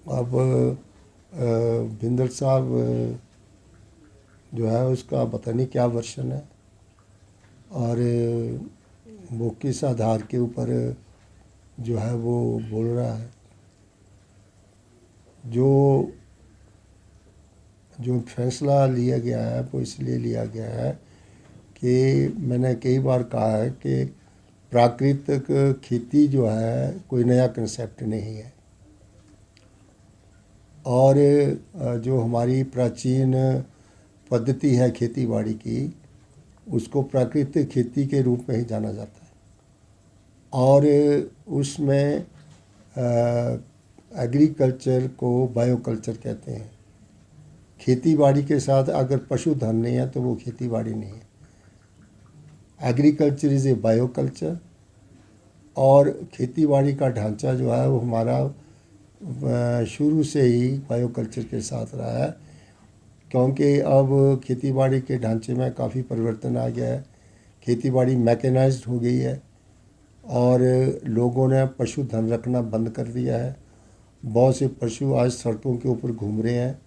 अब बिंदल साहब जो है उसका पता नहीं क्या वर्शन है, और वो किस आधार के ऊपर जो है वो बोल रहा है। जो जो फैसला लिया गया है वो इसलिए लिया गया है कि मैंने कई बार कहा है कि प्राकृतिक खेती जो है कोई नया कंसेप्ट नहीं है, और जो हमारी प्राचीन पद्धति है खेती बाड़ी की उसको प्राकृतिक खेती के रूप में ही जाना जाता है। और उसमें एग्रीकल्चर को बायोकल्चर कहते हैं। खेती बाड़ी के साथ अगर पशुधन नहीं है तो वो खेती बाड़ी नहीं है। एग्रीकल्चर इज़ ए बायोकल्चर, और खेती बाड़ी का ढांचा जो है वो हमारा शुरू से ही बायोकल्चर के साथ रहा है, क्योंकि अब खेती बाड़ी के ढांचे में काफ़ी परिवर्तन आ गया है। खेती बाड़ी मैकेनाइज्ड हो गई है और लोगों ने पशुधन रखना बंद कर दिया है। बहुत से पशु आज सड़कों के ऊपर घूम रहे हैं,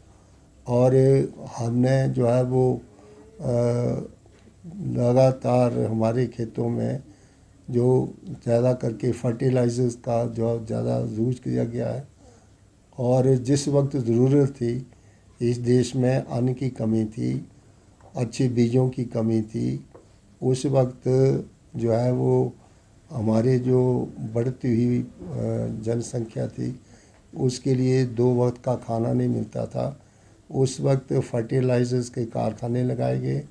और हमने जो है वो लगातार हमारे खेतों में जो ज़्यादा करके फर्टिलाइजर्स का जो ज़्यादा यूज किया गया है, और जिस वक्त ज़रूरत थी इस देश में अन्न की कमी थी, अच्छे बीजों की कमी थी, उस वक्त जो है वो हमारे जो बढ़ती हुई जनसंख्या थी उसके लिए 2 वक्त का खाना नहीं मिलता था। उस वक्त फर्टिलाइजर्स के कारखाने लगाए गए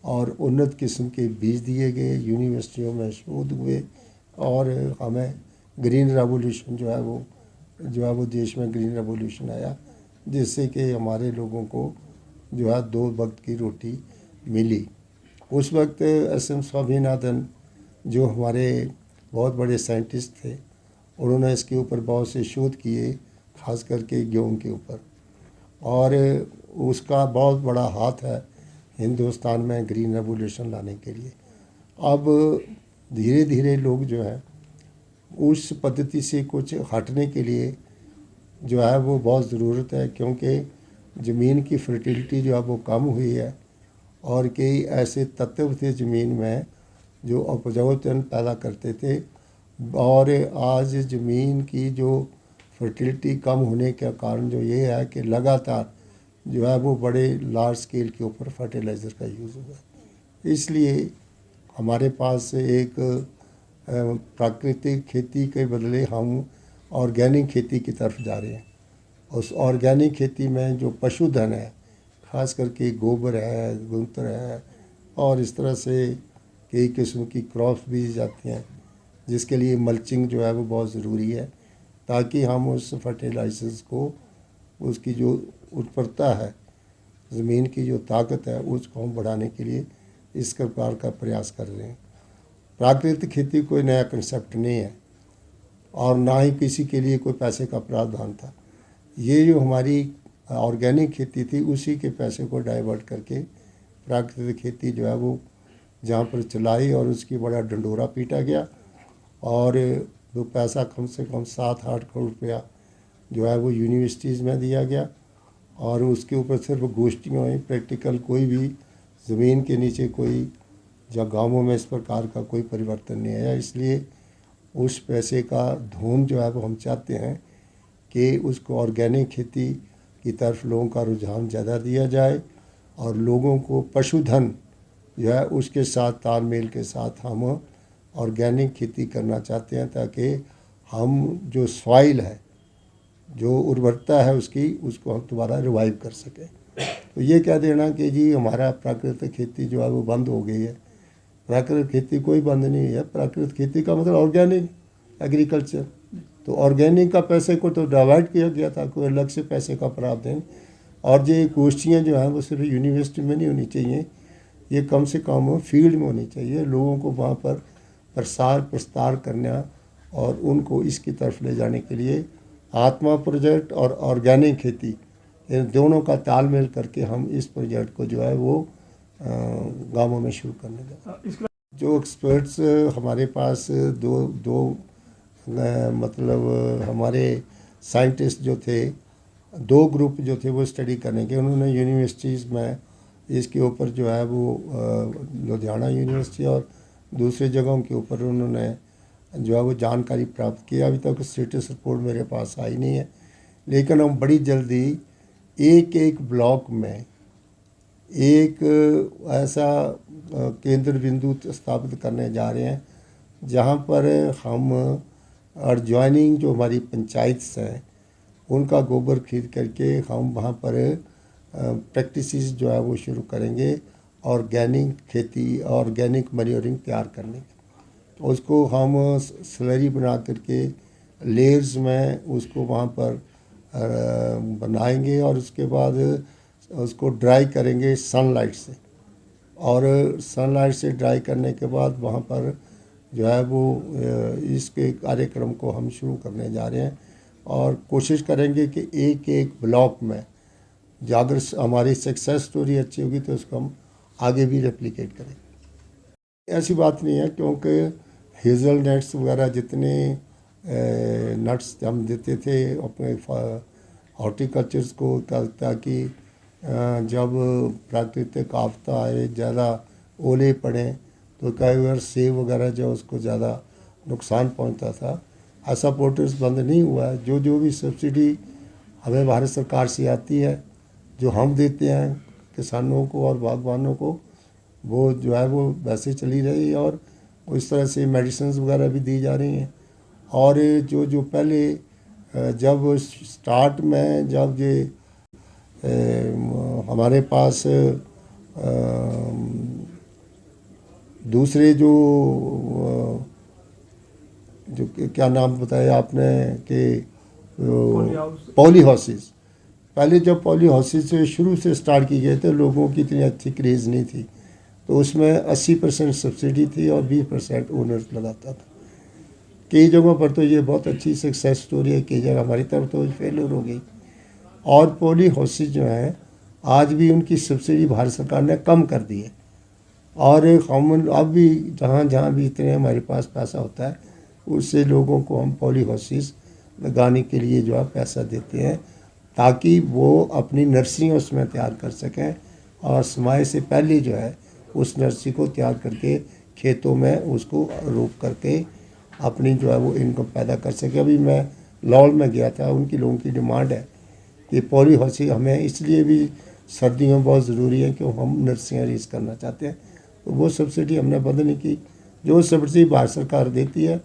और उन्नत किस्म के बीज दिए गए, यूनिवर्सिटियों में शोध हुए, और हमें ग्रीन रेवोल्यूशन जो है वो देश में ग्रीन रेवोल्यूशन आया, जिससे कि हमारे लोगों को जो है 2 वक्त की रोटी मिली। उस वक्त एस.एम. स्वामीनाथन जो हमारे बहुत बड़े साइंटिस्ट थे, उन्होंने इसके ऊपर बहुत से शोध किए, खास करके गेहूं के ऊपर, और उसका बहुत बड़ा हाथ है हिंदुस्तान में ग्रीन रेवोल्यूशन लाने के लिए। अब धीरे धीरे लोग जो है उस पद्धति से कुछ हटने के लिए जो है वो बहुत ज़रूरत है, क्योंकि ज़मीन की फर्टिलिटी जो है वो कम हुई है, और कई ऐसे तत्व थे ज़मीन में जो उपजाऊपन पैदा करते थे, और आज ज़मीन की जो फर्टिलिटी कम होने के कारण जो ये है कि लगातार जो है वो बड़े लार्ज स्केल के ऊपर फर्टिलाइज़र का यूज़ हुआ है। इसलिए हमारे पास एक प्राकृतिक खेती के बदले हम ऑर्गेनिक खेती की तरफ जा रहे हैं। उस ऑर्गेनिक खेती में जो पशुधन है, खास करके गोबर है, गूंत्र है, और इस तरह से कई किस्म की क्रॉप्स बीज जाती हैं, जिसके लिए मल्चिंग जो है वो बहुत ज़रूरी है, ताकि हम उस फर्टिलाइजर्स को, उसकी जो उत्परता है, ज़मीन की जो ताकत है, उसको हम बढ़ाने के लिए इस प्रकार का प्रयास कर रहे हैं। प्राकृतिक खेती कोई नया कंसेप्ट नहीं है, और ना ही किसी के लिए कोई पैसे का प्रावधान था। ये जो हमारी ऑर्गेनिक खेती थी उसी के पैसे को डाइवर्ट करके प्राकृतिक खेती जो है वो जहाँ पर चलाई, और उसकी बड़ा डंडोरा पीटा गया, और वो पैसा कम से कम 7-8 करोड़ रुपया जो है वो यूनिवर्सिटीज़ में दिया गया, और उसके ऊपर सिर्फ गोष्ठियाँ हुई, प्रैक्टिकल कोई भी ज़मीन के नीचे कोई या गाँवों में इस प्रकार का कोई परिवर्तन नहीं आया। इसलिए उस पैसे का धूम जो है वो हम चाहते हैं कि उसको ऑर्गेनिक खेती की तरफ लोगों का रुझान ज़्यादा दिया जाए, और लोगों को पशुधन जो है उसके साथ तालमेल के साथ हम ऑर्गेनिक खेती करना चाहते हैं, ताकि हम जो सॉइल है, जो उर्वरता है उसको हम दोबारा रिवाइव कर सकें। तो ये कह देना कि जी हमारा प्राकृतिक खेती जो है वो बंद हो गई है, प्राकृतिक खेती कोई बंद नहीं है। प्राकृतिक खेती का मतलब ऑर्गेनिक एग्रीकल्चर। तो ऑर्गेनिक का पैसे को तो डिवाइड किया गया था, कोई अलग से पैसे का प्रावधान। और ये गोष्ठियाँ जो हैं वो सिर्फ यूनिवर्सिटी में नहीं होनी चाहिए, ये कम से कम फील्ड में होनी चाहिए। लोगों को वहाँ पर प्रसार प्रस्तार करना और उनको इसकी तरफ ले जाने के लिए आत्मा प्रोजेक्ट और ऑर्गेनिक खेती, इन दोनों का तालमेल करके हम इस प्रोजेक्ट को जो है वो गाँवों में शुरू करने लगे। जो एक्सपर्ट्स हमारे पास दो मतलब हमारे साइंटिस्ट जो थे, 2 ग्रुप जो थे वो स्टडी करने के, उन्होंने यूनिवर्सिटीज़ में इसके ऊपर जो है वो लुधियाना यूनिवर्सिटी और दूसरे जगहों के ऊपर उन्होंने जो है वो जानकारी प्राप्त की। अभी तक स्टेटस रिपोर्ट मेरे पास आई नहीं है, लेकिन हम बड़ी जल्दी एक एक ब्लॉक में एक ऐसा केंद्र बिंदु स्थापित करने जा रहे हैं जहां पर हम एडजॉइनिंग जो हमारी पंचायत हैं उनका गोबर खरीद करके हम वहां पर प्रैक्टिसेस जो है वो शुरू करेंगे, ऑर्गेनिक खेती, ऑर्गेनिक मैन्योरिंग तैयार करने की। तो उसको हम स्लरी बना करके लेयर्स में उसको वहाँ पर बनाएंगे और उसके बाद उसको ड्राई करेंगे सनलाइट से, और सनलाइट से ड्राई करने के बाद वहाँ पर जो है वो इसके कार्यक्रम को हम शुरू करने जा रहे हैं और कोशिश करेंगे कि एक एक ब्लॉक में अगर हमारी सक्सेस स्टोरी अच्छी होगी तो उसको हम आगे भी रेप्लिकेट करेंगे। ऐसी बात नहीं है, क्योंकि हेज़ल नट्स वगैरह जितने नट्स हम देते थे अपने हॉर्टिकल्चर्स को, ताकि जब प्राकृतिक आफत आए, ज़्यादा ओले पड़े तो कई बार सेब वगैरह जो उसको ज़्यादा नुकसान पहुंचता था। ऐसा पोर्टल्स बंद नहीं हुआ है। जो भी सब्सिडी हमें भारत सरकार से आती है, जो हम देते हैं किसानों को और बागवानों को, वो जो है वो वैसे चली रही है और इस तरह से मेडिसिन्स वगैरह भी दी जा रही हैं। और जो पहले जब स्टार्ट में जब ये हमारे पास दूसरे जो क्या नाम बताया आपने कि पॉली हाउसेस, पहले जब पॉली हाउसेस शुरू से स्टार्ट की गए थे, लोगों की इतनी अच्छी क्रेज़ नहीं थी, तो उसमें 80% सब्सिडी थी और 20% ओनर्स लगाता था। कई जगहों पर तो ये बहुत अच्छी सक्सेस स्टोरी है, कई जगह हमारी तरफ तो फेलियर हो गई। और पॉली हाउसेस जो हैं आज भी उनकी सब्सिडी भारत सरकार ने कम कर दी है, और हम अब भी जहाँ भी इतने हमारे पास पैसा होता है उससे लोगों को हम पॉली हाउसेस लगाने के लिए जो है पैसा देते हैं, ताकि वो अपनी नर्सरियाँ उसमें तैयार कर सकें और समय से पहले जो है उस नर्सरी को तैयार करके खेतों में उसको रोप करके अपनी जो है वो इनकम पैदा कर सके। अभी मैं लाहौर में गया था, उनकी लोगों की डिमांड है कि पॉली हाउसेस हमें इसलिए भी सर्दियों में बहुत ज़रूरी है कि हम नर्सरियाँ रीज करना चाहते हैं, तो वो सब्सिडी हमने बंद नहीं की। जो सब्सिडी भारत सरकार देती है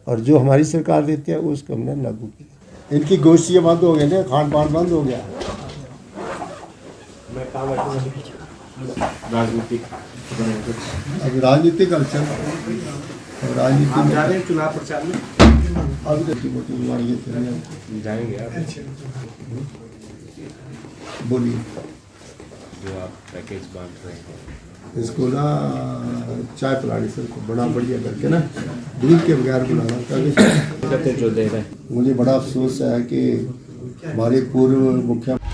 और जो हमारी सरकार देती है उसको हमने लागू किया। इनकी गोश्तियाँ बंद हो गई ना, खान पान बंद हो गया। अब राजनीतिक अवसर, राजनीति में जा रहे हैं चुनाव प्रचार में, अब जाएंगे आप, बोलिए। जो आप पैकेज बांट रहे हैं इसको ना चाय पिलानी सर को बड़ा बढ़िया करके ना, दूध के बगैर बुलाना, ताकि जो दे रहे हैं। मुझे बड़ा अफसोस है कि हमारे पूर्व मुख्यमंत्री